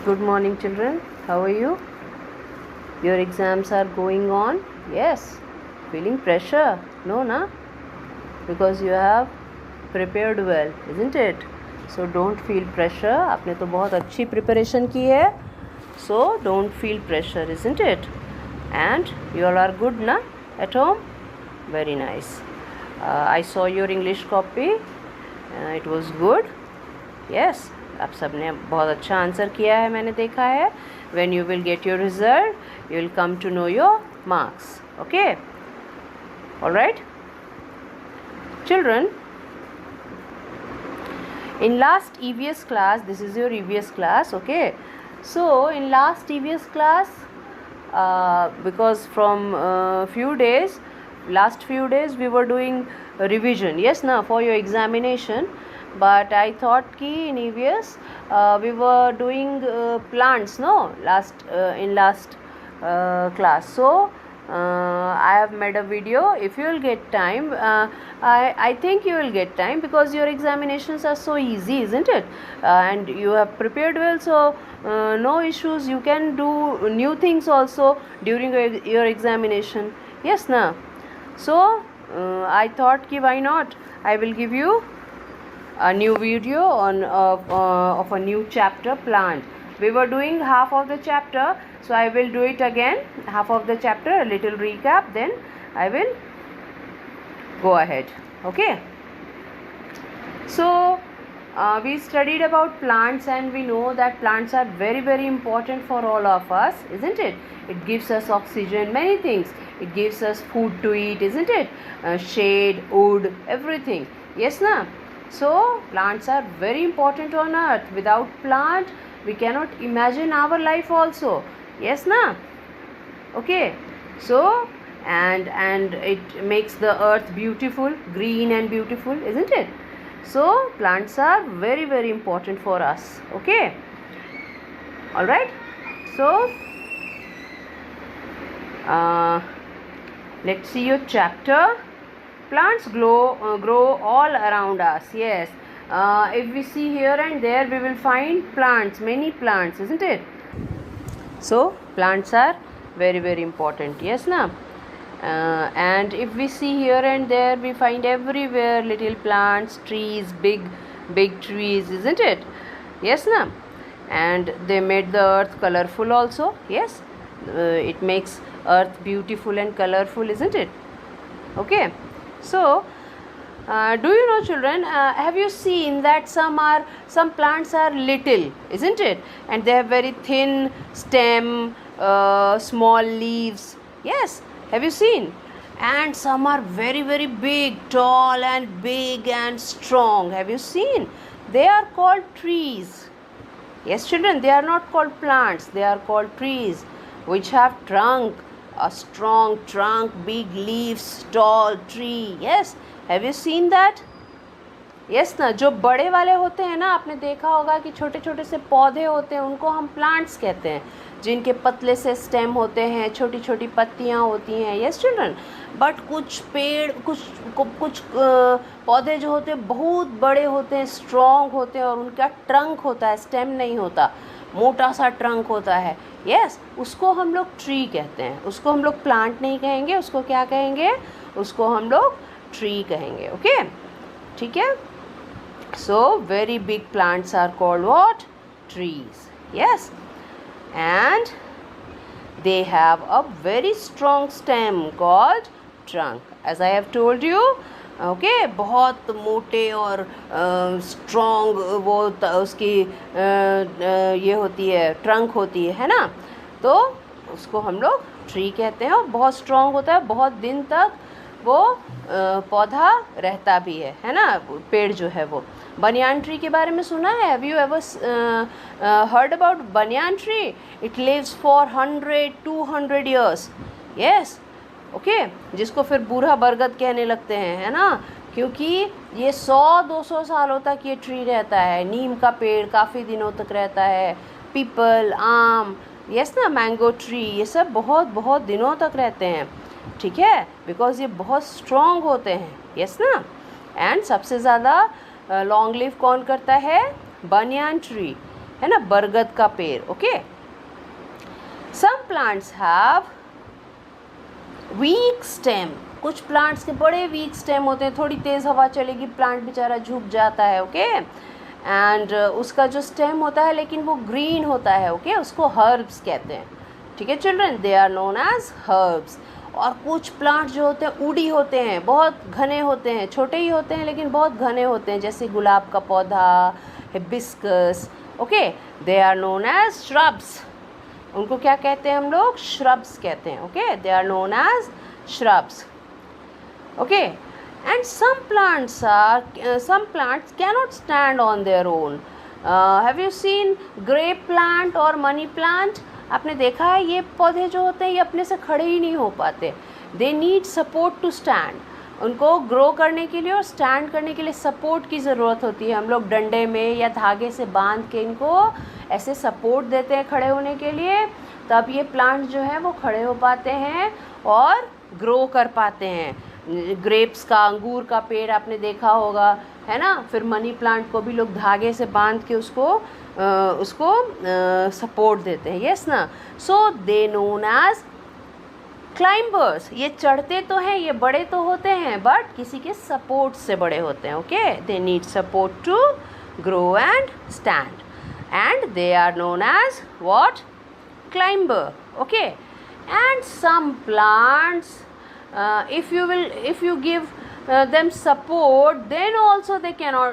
good morning children. How are you? Your exams are going on? Yes. Feeling pressure? No, na? Because you have prepared well, isn't it? So don't feel pressure. आपने तो बहुत अच्छी preparation की है. So don't feel pressure, isn't it? And you all are good, na? At home? Very nice. I saw your English copy. It was good. Yes. आप सब ने बहुत अच्छा आंसर किया है, मैंने देखा है. When you will get your result, you will come to know your marks. Okay? All right? Children, in last EVS class, this is your EVS class, okay? So in last EVS class, because from last few days we were doing revision, yes, na, for your examination. But I thought ki in EVS we were doing plants, no, in last class. So I have made a video. If you will get time, I think you will get time, because your examinations are so easy, isn't it? And you have prepared well, so no issues. You can do new things also during your examination. Yes, na? So I thought ki why not? I will give you a new video on of a new chapter, plant. We were doing half of the chapter, so I will do it again, half of the chapter, a little recap, then I will go ahead. Okay, so we studied about plants, and we know that plants are very, very important for all of us, isn't it? It gives us oxygen, many things. It gives us food to eat, isn't it? Shade, wood, everything. Yes, na? So plants are very important on earth. Without plant, we cannot imagine our life also. Yes, na? Okay. So and it makes the earth beautiful, green and beautiful, isn't it? So plants are very, very important for us. Okay. All right. So let's see your chapter. Plants grow all around us. Yes. If we see here and there, we will find plants, many plants, isn't it? So plants are very, very important. Yes, na? And if we see here and there, we find everywhere little plants, trees, big trees, isn't it? Yes, na? And they made the earth colorful also. Yes, it makes earth beautiful and colorful, isn't it? Okay. So do you know, children, have you seen that some plants are little, isn't it? And they have very thin stem, small leaves. Yes, have you seen? And some are very, very big, tall and big and strong. Have you seen? They are called trees. Yes, children, they are not called plants. They are called trees, which have trunk, a strong trunk, big leaves, tall tree. Yes, have you seen that? Yes ना, जो बड़े वाले होते हैं ना, आपने देखा होगा कि छोटे छोटे से पौधे होते हैं, उनको हम प्लांट्स कहते हैं, जिनके पतले से स्टेम होते हैं, छोटी छोटी पत्तियां होती हैं. Yes children. बट कुछ पेड़, कुछ पौधे जो होते हैं बहुत बड़े होते हैं, स्ट्रॉन्ग होते हैं, और उनका ट्रंक होता है, स्टेम नहीं होता, मोटा सा ट्रंक होता है. यस, उसको हम लोग ट्री कहते हैं. उसको हम लोग प्लांट नहीं कहेंगे, उसको क्या कहेंगे? उसको हम लोग ट्री कहेंगे. ओके, ठीक है. So very big plants are called what? Trees. Yes, and they have a very strong stem called trunk, as I have told you. Okay, बहुत मोटे और strong वो उसकी ये होती है, ट्रंक होती है ना, तो उसको हम लोग ट्री कहते हैं. और बहुत strong होता है, बहुत दिन तक वो पौधा रहता भी है ना, पेड़ जो है वो. बनियान ट्री के बारे में सुना है? Have you ever heard about banyan tree? It lives for 100-200 years. Yes, okay, जिसको फिर बूढ़ा बरगद कहने लगते हैं, है ना, क्योंकि ये 100-200 सालों तक ये ट्री रहता है. नीम का पेड़ काफ़ी दिनों तक रहता है, पीपल, आम, यस ना, मैंगो ट्री, ये सब बहुत बहुत दिनों तक रहते हैं. ठीक है, बिकॉज ये बहुत स्ट्रॉन्ग होते हैं. यस ना. एंड सबसे ज़्यादा लॉन्ग लिव कौन करता है? Banyan tree. है ना, बरगद का पेड़. Okay, some plants have weak stem. कुछ प्लांट्स के बड़े वीक स्टेम होते हैं, थोड़ी तेज़ हवा चलेगी प्लांट बेचारा झुक जाता है. ओके, एंड उसका जो स्टेम होता है लेकिन वो ग्रीन होता है. ओके, उसको हर्ब्स कहते हैं. ठीक है children, they are known as herbs. और कुछ प्लांट जो होते हैं उड़ी होते हैं, बहुत घने होते हैं, छोटे ही होते हैं लेकिन बहुत घने होते हैं, जैसे गुलाब का पौधा, hibiscus. Okay, they are known as shrubs. उनको क्या कहते हैं हम लोग? श्रब्स कहते हैं. Okay, they are known as shrubs. Okay, and some plants cannot stand on their own. Have you seen grape plant और मनी प्लांट? आपने देखा है ये पौधे जो होते हैं ये अपने से खड़े ही नहीं हो पाते. They need support to stand. उनको ग्रो करने के लिए और स्टैंड करने के लिए सपोर्ट की ज़रूरत होती है. हम लोग डंडे में या धागे से बांध के इनको ऐसे सपोर्ट देते हैं खड़े होने के लिए, तब ये प्लांट जो है वो खड़े हो पाते हैं और ग्रो कर पाते हैं. ग्रेप्स का, अंगूर का पेड़ आपने देखा होगा, है ना. फिर मनी प्लांट को भी लोग धागे से बांध के उसको सपोर्ट देते हैं. यस ना. सो दे नोन एज क्लाइंबर्स. ये चढ़ते तो हैं, ये बड़े तो होते हैं, बट किसी के सपोर्ट से बड़े होते हैं. Okay, they need support to grow and stand, and they are known as what? Climber. Okay, and some plants if you give them support, then also they cannot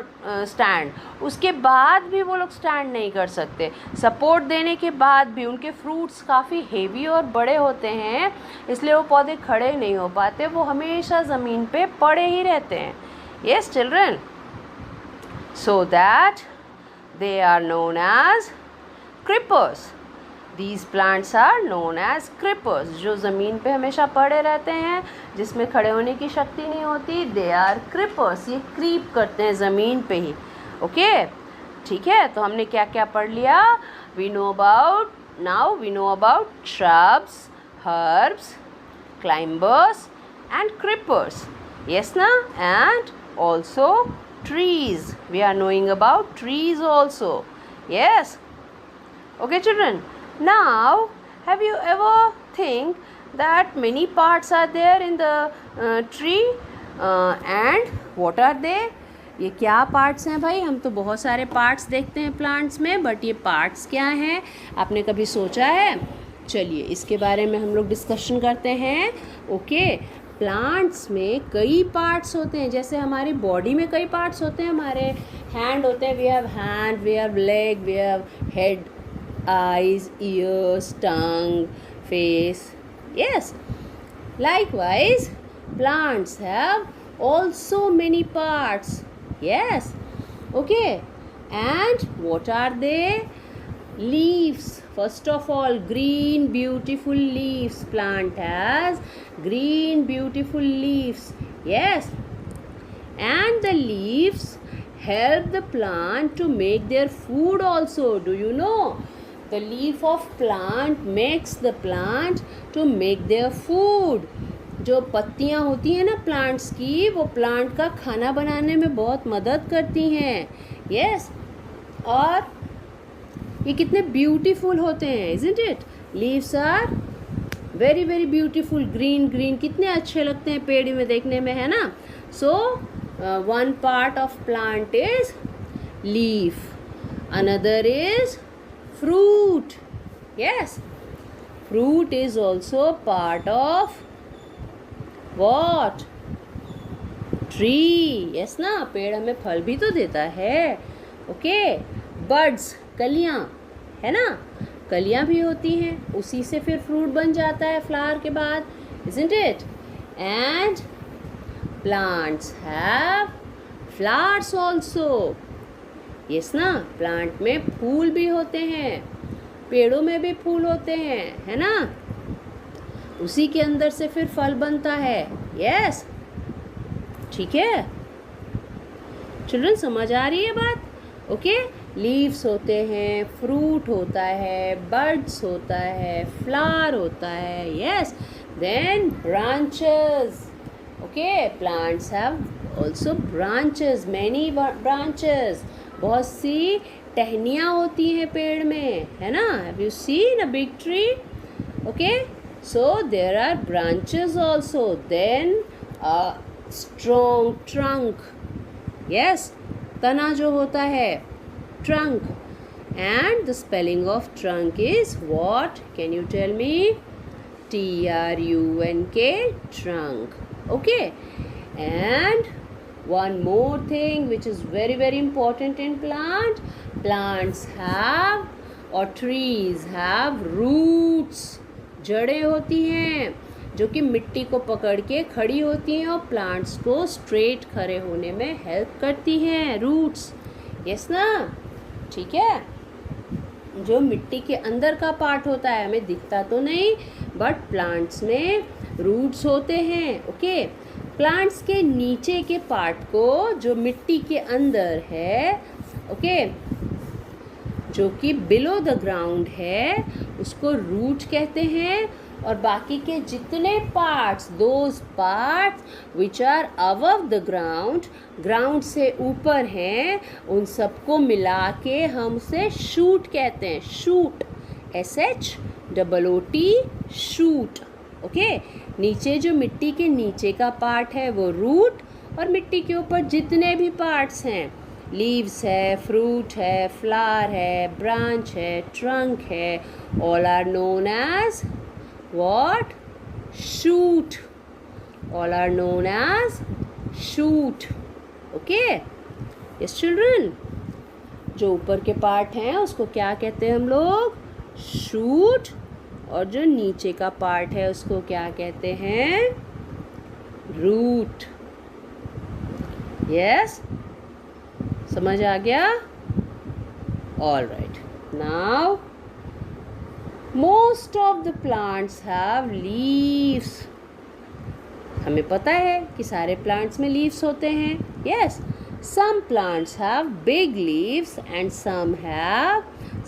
stand. उसके बाद भी वो लोग स्टैंड नहीं कर सकते. सपोर्ट देने के बाद भी उनके फ्रूट्स काफ़ी हेवी और बड़े होते हैं, इसलिए वो पौधे खड़े नहीं हो पाते, वो हमेशा ज़मीन पे पड़े ही रहते हैं. yes children, so that they are known as creepers. These plants are known as creepers. जो ज़मीन पे हमेशा पड़े रहते हैं, जिसमें खड़े होने की शक्ति नहीं होती, they are creepers. ये क्रीप करते हैं ज़मीन पे ही. ओके, ठीक है. तो हमने क्या क्या पढ़ लिया? we know about shrubs, herbs, climbers and creepers. yes na. And also trees. we are knowing about trees also. yes. okay children, now have you ever think that many parts are there in the tree, and what are they? ये क्या parts हैं भाई? हम तो बहुत सारे parts देखते हैं प्लांट्स में, बट ये पार्ट्स क्या हैं? आपने कभी सोचा है? चलिए इसके बारे में हम लोग डिस्कशन करते हैं. ओके, प्लांट्स में कई पार्ट्स होते हैं, जैसे हमारी बॉडी में कई पार्ट्स होते हैं. हमारे हैंड होते हैं, we have hand, we have leg, we have head, eyes, ears, tongue, face. yes. likewise plants have also many parts. yes. okay, and what are they? leaves. first of all, green beautiful leaves. plant has green beautiful leaves. yes. and the leaves help the plant to make their food also. do you know? the leaf of plant makes the plant to make their food. जो पत्तियाँ होती हैं ना plants की, वो plant का खाना बनाने में बहुत मदद करती हैं. yes. और ये कितने ब्यूटीफुल होते हैं, isn't it? leaves are very very beautiful. green green कितने अच्छे लगते हैं पेड़ में देखने में, है ना. so one part of plant is leaf, another is fruit. yes. fruit is also part of what? tree. yes ना. पेड़ हमें फल भी तो देता है. ओके, buds, कलियाँ, है ना. कलियाँ भी होती हैं, उसी से फिर फ्रूट बन जाता है फ्लावर के बाद, isn't it? and plants have flowers also. yes ना. प्लांट में फूल भी होते हैं, पेड़ों में भी फूल होते हैं, है ना. उसी के अंदर से फिर फल बनता है. yes. ठीक है चिल्ड्रन, समझ आ रही है बात? ओके, लीव्स होते हैं, फ्रूट होता है, बर्ड्स होता है, फ्लावर होता है. yes. then branches. okay, plants have also branches, many branches. बहुत सी टहनियाँ होती हैं पेड़ में, है ना? Have you seen a big tree? Okay, so there are branches also, then a strong trunk, yes, तना जो होता है, trunk. And the spelling of trunk is what? Can you tell me? Trunk, trunk. Okay. And one more thing which is very very important in plants have, or trees have roots. जड़ें होती हैं जो कि मिट्टी को पकड़ के खड़ी होती हैं और प्लांट्स को स्ट्रेट खड़े होने में हेल्प करती हैं. रूट्स, यस ना? ठीक है. जो मिट्टी के अंदर का पार्ट होता है, हमें दिखता तो नहीं, बट प्लांट्स में रूट्स होते हैं. ओके, प्लांट्स के नीचे के पार्ट को, जो मिट्टी के अंदर है, ओके, जो कि बिलो द ग्राउंड है, उसको रूट कहते हैं. और बाकी के जितने parts, those parts which are above the ground, ground से ऊपर हैं, उन सबको मिला के हम उसे शूट कहते हैं. Shoot, SHOOT, shoot. ओके, नीचे जो मिट्टी के नीचे का पार्ट है वो रूट, और मिट्टी के ऊपर जितने भी पार्ट्स हैं, लीव्स है, फ्रूट है, फ्लावर है, ब्रांच है, ट्रंक है, all are known as what? Shoot. All are known as shoot. Okay? Yes children. जो ऊपर के पार्ट हैं उसको क्या कहते हैं हम लोग? Shoot. और जो नीचे का पार्ट है उसको क्या कहते हैं? Root. Yes? समझ आ गया? All right. Now most of the plants have leaves. हमें पता है कि सारे plants में leaves होते हैं. Yes, some plants have big leaves and some have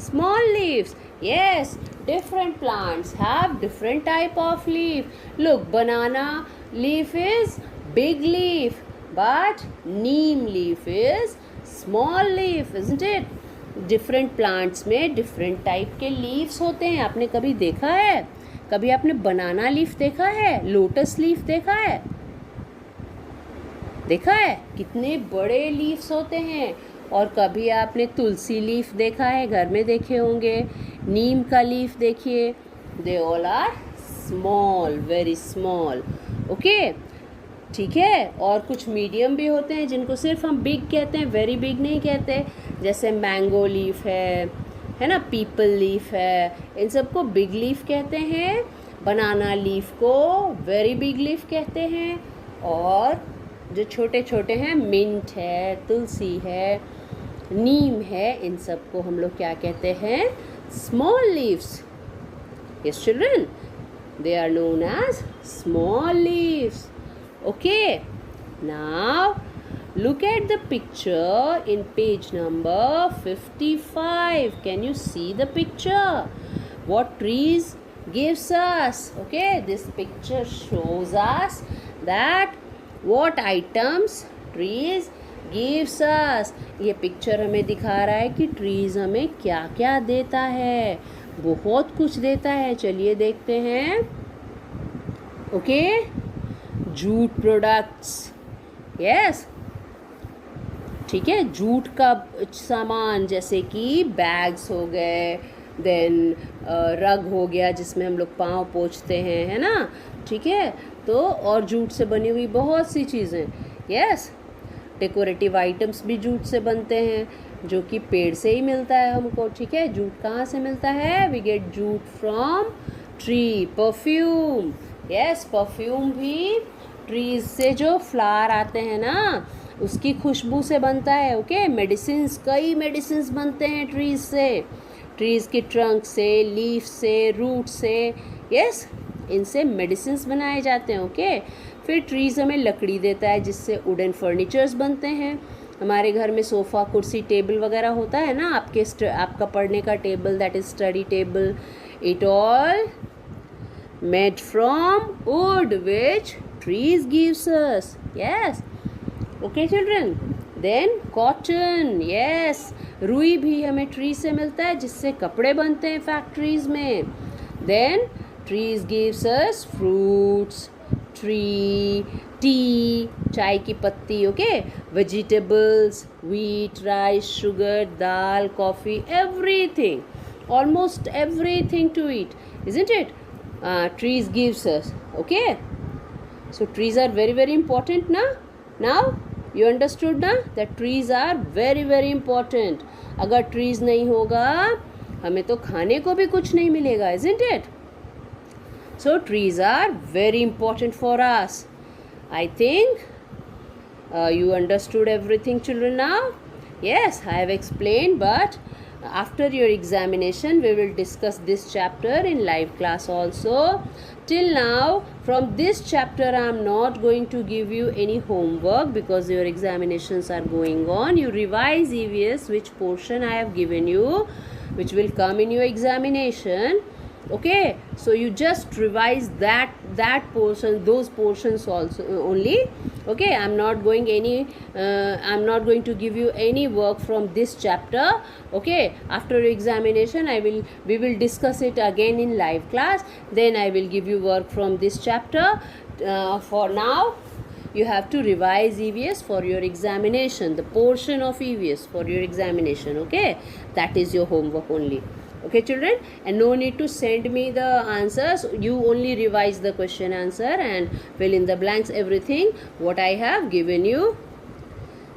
small leaves. Yes, different plants have different type of leaf. Look, banana leaf is big leaf, but neem leaf is small leaf, isn't it? Different plants में different type के leaves होते हैं. आपने कभी देखा है? कभी आपने बनाना लीफ देखा है? लोटस लीफ देखा है? देखा है? कितने बड़े लीव्स होते हैं. और कभी आपने तुलसी लीफ देखा है? घर में देखे होंगे. नीम का लीफ देखिए, they all are small, very small. Okay, ठीक है. और कुछ मीडियम भी होते हैं जिनको सिर्फ हम बिग कहते हैं, वेरी बिग नहीं कहते. जैसे मैंगो लीफ है ना, पीपल लीफ है, इन सबको बिग लीफ कहते हैं. बनाना लीफ को वेरी बिग लीफ कहते हैं. और जो छोटे छोटे हैं, मिंट है, तुलसी है, नीम है, इन सबको हम लोग क्या कहते हैं? Small leaves. Yes children, they are known as small leaves. Okay, now look at the picture in page number 55. Can you see the picture? What trees gives us? Okay, this picture shows us that what items trees gives us. ये picture हमें दिखा रहा है कि trees हमें क्या क्या देता है. बहुत कुछ देता है. चलिए देखते हैं. Okay, jute products. यस, ठीक है. जूट का सामान जैसे कि बैग्स हो गए, देन रग हो गया जिसमें हम लोग पाँव पोंछते हैं, है ना? ठीक है. तो और जूट से बनी हुई बहुत सी चीज़ें. यस, डेकोरेटिव आइटम्स भी जूट से बनते हैं, जो कि पेड़ से ही मिलता है हमको. ठीक है. जूट कहाँ से मिलता है? We get jute from tree. Perfume, yes, perfume भी ट्रीज से जो फ्लावर आते हैं ना, उसकी खुशबू से बनता है. ओके, मेडिसिन्स, कई मेडिसिन्स बनते हैं ट्रीज से. ट्रीज के ट्रंक से, लीफ से, रूट से, यस, इनसे मेडिसिन्स बनाए जाते हैं. ओके, फिर ट्रीज हमें लकड़ी देता है जिससे वुडन फर्नीचर्स बनते हैं. हमारे घर में सोफ़ा, कुर्सी, टेबल वगैरह होता है ना, आपका पढ़ने का table, that is study table. It all made from wood which trees gives us. Yes, okay children, then cotton, yes, रुई भी हमें ट्री से मिलता है जिससे कपड़े बनते हैं फैक्ट्रीज में. Then trees gives us fruits, tree, tea, चाय की पत्ती, okay, vegetables, wheat, rice, sugar, dal, coffee, everything, almost everything to eat, isn't it? Trees gives us, okay. So trees are very very important na. Now you understood na that trees are very very important. अगर trees नहीं होगा हमें तो खाने को भी कुछ नहीं मिलेगा, isn't it? So trees are very important for us. I think you understood everything, children, now. Yes, I have explained, but after your examination we will discuss this chapter in live class also. Till now, from this chapter I am not going to give you any homework because your examinations are going on. You revise EVS which portion I have given you, which will come in your examination. Okay, so you just revise that portion, those portions also only. Okay, I'm not going to give you any work from this chapter. Okay, after your examination we will discuss it again in live class. Then I will give you work from this chapter. For now you have to revise EVS for your examination, the portion of EVS for your examination. Okay, that is your homework only. Okay, children, and no need to send me the answers. You only revise the question answer and fill in the blanks, everything what I have given you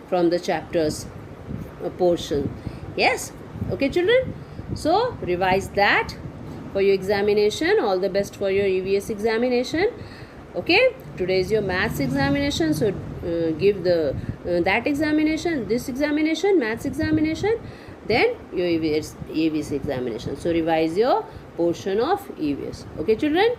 from the chapters portion. Yes, okay, children, so revise that for your examination. All the best for your EVS examination. Okay, today is your maths examination, so give the that examination, this examination, maths examination, then your EVS examination. So revise your portion of EVS. Okay, children.